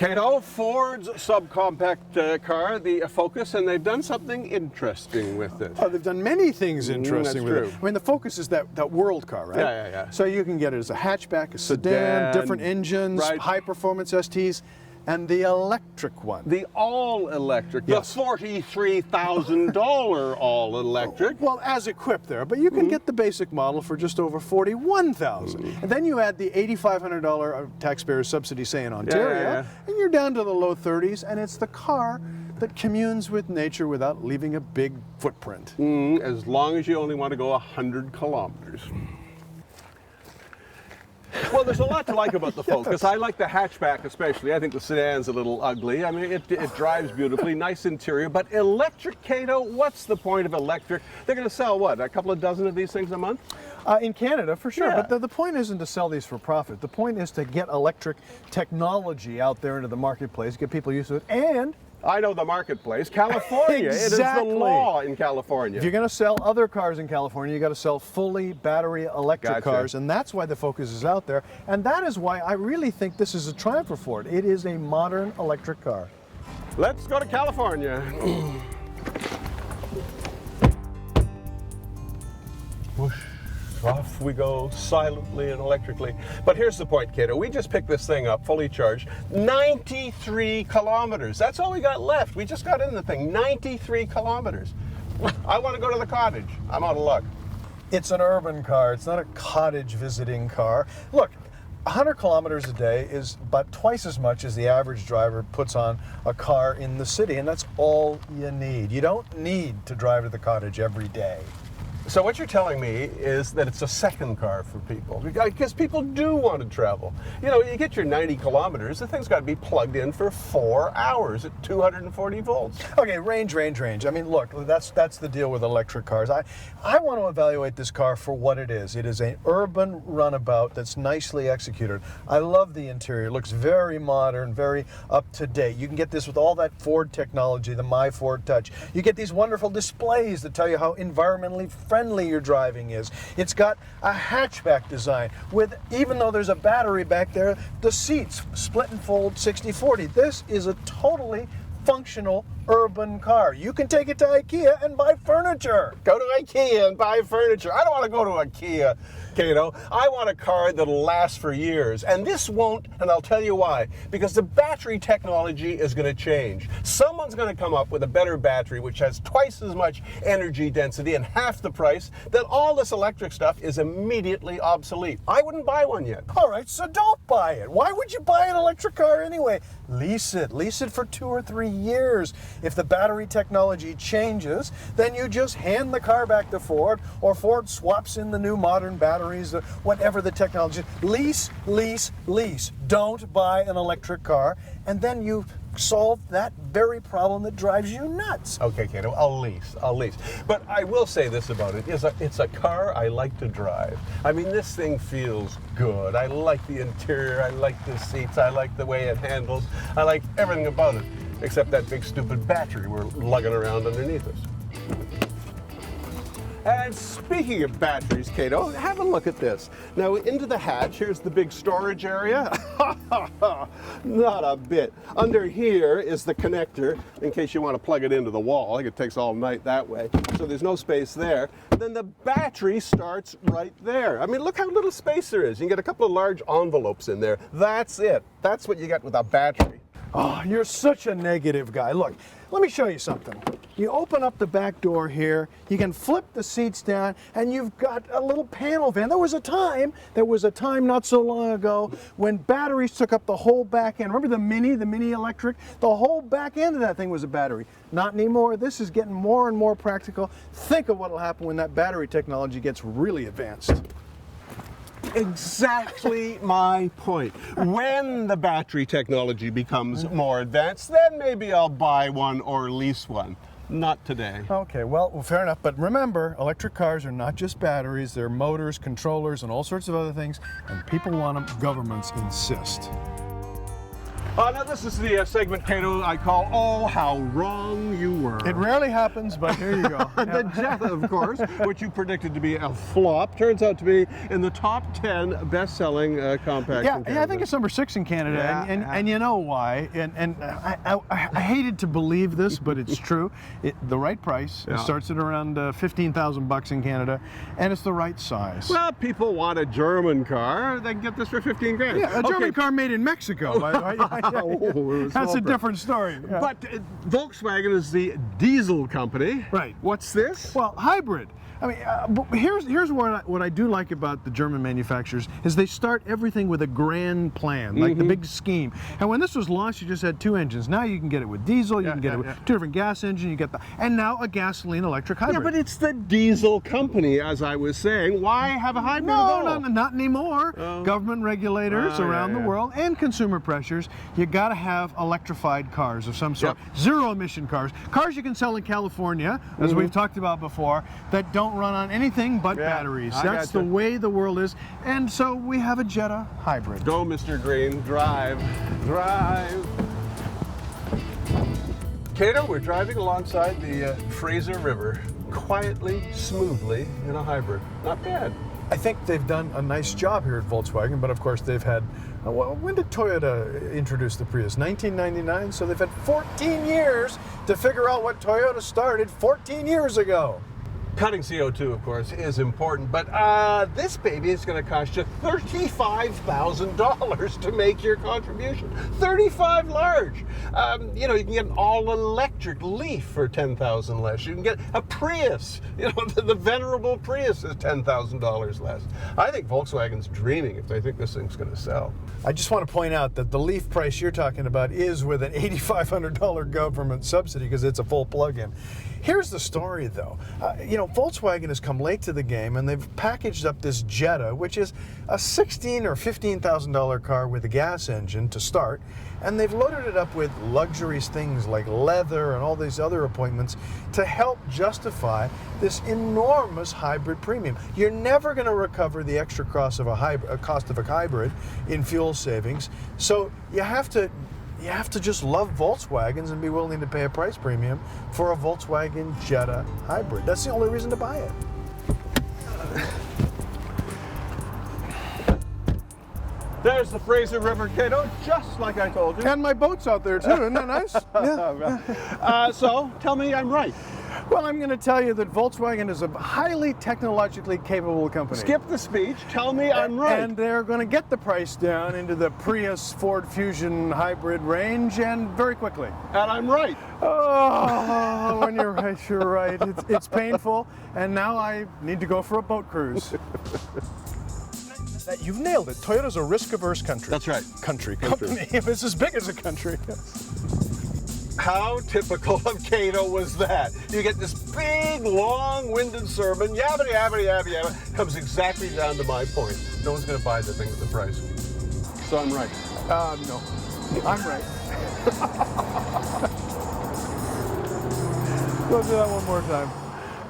Cato, Ford's subcompact car, the Focus, and they've done something interesting with it. Oh, they've done many things interesting with true. it. I mean, the Focus is that world car, right? Yeah. So you can get it as a hatchback, a sedan, different engines, right. high-performance STs, and the electric one. The all-electric, Yes. the $43,000 all-electric. Well, as equipped there, but you can get the basic model for just over $41,000. And then you add the $8,500 taxpayer subsidy, say in Ontario, and you're down to the low 30s, and it's the car that communes with nature without leaving a big footprint. As long as you only want to go 100 kilometers. Well, there's a lot to like about the Focus. I like the hatchback especially. I think the sedan's a little ugly. I mean, it drives beautifully, nice interior. But electric, Cato, what's the point of electric? They're going to sell, what, a couple of dozen of these things a month? In Canada, for sure. Yeah. But the point isn't to sell these for profit. The point is to get electric technology out there into the marketplace, get people used to it, and I know the marketplace. California. Exactly. It is the law in California. if you're going to sell other cars in California, you got to sell fully battery electric Gotcha. cars, and that's why the Focus is out there. And that is why I really think this is a triumph for Ford. It is a modern electric car. Let's go to California. Whoosh. Off we go, silently and electrically. But here's the point, Cato. We just picked this thing up, fully charged, 93 kilometers. That's all we got left. We just got in the thing, 93 kilometers. I want to go to the cottage. I'm out of luck. It's an urban car. It's not a cottage visiting car. Look, 100 kilometers a day is about twice as much as the average driver puts on a car in the city, and that's all you need. You don't need to drive to the cottage every day. So what you're telling me is that it's a second car for people, because people do want to travel. You know, you get your 90 kilometers, the thing's got to be plugged in for 4 hours at 240 volts. Okay, range. I mean, look, that's the deal with electric cars. I want to evaluate this car for what it is. It is an urban runabout that's nicely executed. I love the interior. It looks very modern, very up to date. You can get this with all that Ford technology, the My Ford Touch. You get these wonderful displays that tell you how environmentally friendly your driving is. It's got a hatchback design with, even though there's a battery back there, the seats split and fold 60/40. This is a totally functional urban car. You can take it to IKEA and buy furniture. Go to IKEA and buy furniture. I don't want to go to IKEA, Cato. I want a car that'll last for years. And this won't, and I'll tell you why. Because the battery technology is going to change. Someone's going to come up with a better battery which has twice as much energy density and half the price. Then all this electric stuff is immediately obsolete. I wouldn't buy one yet. All right, so don't buy it. Why would you buy an electric car anyway? Lease it. Lease it for 2 or 3 years. If the battery technology changes, then you just hand the car back to Ford, or Ford swaps in the new modern batteries, whatever the technology. Lease, lease, lease. Don't buy an electric car, and then you solve that very problem that drives you nuts. Okay, Cato, I'll lease. But I will say this about it, it's a car I like to drive. I mean, this thing feels good. I like the interior, I like the seats, I like the way it handles, I like everything about it, except that big stupid battery we're lugging around underneath us. And speaking of batteries, Cato, have a look at this. Now, into the hatch, here's the big storage area. Not a bit. Under here is the connector, in case you want to plug it into the wall. I think it takes all night that way. So there's no space there. Then the battery starts right there. I mean, look how little space there is. You can get a couple of large envelopes in there. That's it. That's what you get with a battery. Oh, you're such a negative guy. Look, let me show you something. You open up the back door here, you can flip the seats down, and you've got a little panel van. There was a time not so long ago when batteries took up the whole back end. Remember the Mini electric? The whole back end of that thing was a battery. Not anymore. This is getting more and more practical. Think of what will happen when that battery technology gets really advanced. Exactly my point. When the battery technology becomes more advanced, then maybe I'll buy one or lease one. Not today. Okay, well, fair enough. But remember, electric cars are not just batteries. They're motors, controllers, and all sorts of other things. And people want them. Governments insist. Now this is the segment, Cato, I call "Oh, How Wrong You Were." It rarely happens, but here you go. The Jetta, of course, which you predicted to be a flop, turns out to be in the top 10 best-selling compacts. Yeah, I think it's number 6 in Canada, Yeah, and you know why? And I hated to believe this, but it's true. The right price. Yeah. It starts at around $15,000 in Canada, and it's the right size. Well, people want a German car. They can get this for 15 grand. Yeah, a German car made in Mexico. Oh, That's a different story. Yeah. But Volkswagen is the diesel company. Right. What's this? Well, hybrid. I mean, but here's what I do like about the German manufacturers is they start everything with a grand plan, like the big scheme. And when this was launched, you just had 2 engines. Now you can get it with diesel, you can get it with 2 different gas engines, you get and now a gasoline electric hybrid. Yeah, but it's the diesel company, as I was saying. Why have a hybrid at all? No, not anymore. Government regulators around the world and consumer pressures. You got to have electrified cars of some sort. Yep. Zero emission cars. Cars you can sell in California, as we've talked about before, that don't run on anything but batteries. That's the way the world is. And so we have a Jetta hybrid. Go, Mr. Green. Drive. Drive. Cato, we're driving alongside the Fraser River, quietly, smoothly, in a hybrid. Not bad. I think they've done a nice job here at Volkswagen, but of course they've had, when did Toyota introduce the Prius? 1999, so they've had 14 years to figure out what Toyota started 14 years ago. Cutting CO2, of course, is important, but this baby is going to cost you $35,000 to make your contribution. 35 large. You know, you can get an all-electric Leaf for $10,000 less. You can get a Prius. You know, the venerable Prius is $10,000 less. I think Volkswagen's dreaming if they think this thing's going to sell. I just want to point out that the Leaf price you're talking about is with an $8,500 government subsidy because it's a full plug-in. Here's the story, though. You know, Volkswagen has come late to the game, and they've packaged up this Jetta, which is a $16,000 or $15,000 car with a gas engine to start, and they've loaded it up with luxurious things like leather and all these other appointments to help justify this enormous hybrid premium. You're never going to recover the extra cost of a hybrid in fuel savings, so you have to just love Volkswagens and be willing to pay a price premium for a Volkswagen Jetta hybrid. That's the only reason to buy it. There's the Fraser River, Cato, just like I told you. And my boat's out there too, isn't that nice? Yeah. So, tell me I'm right. Well, I'm going to tell you that Volkswagen is a highly technologically capable company. Skip the speech, tell me I'm right. And they're going to get the price down into the Prius Ford Fusion hybrid range, and very quickly. And I'm right. Oh, when you're right, you're right. It's painful, and now I need to go for a boat cruise. You've nailed it. Toyota's a risk-averse country. That's right. Company. It's as big as a country. How typical of Cato was that? You get this big, long-winded sermon, yabba yabba yabba yabba, comes exactly down to my point. No one's going to buy the thing at the price. So I'm right. No. I'm right. Let's do that one more time.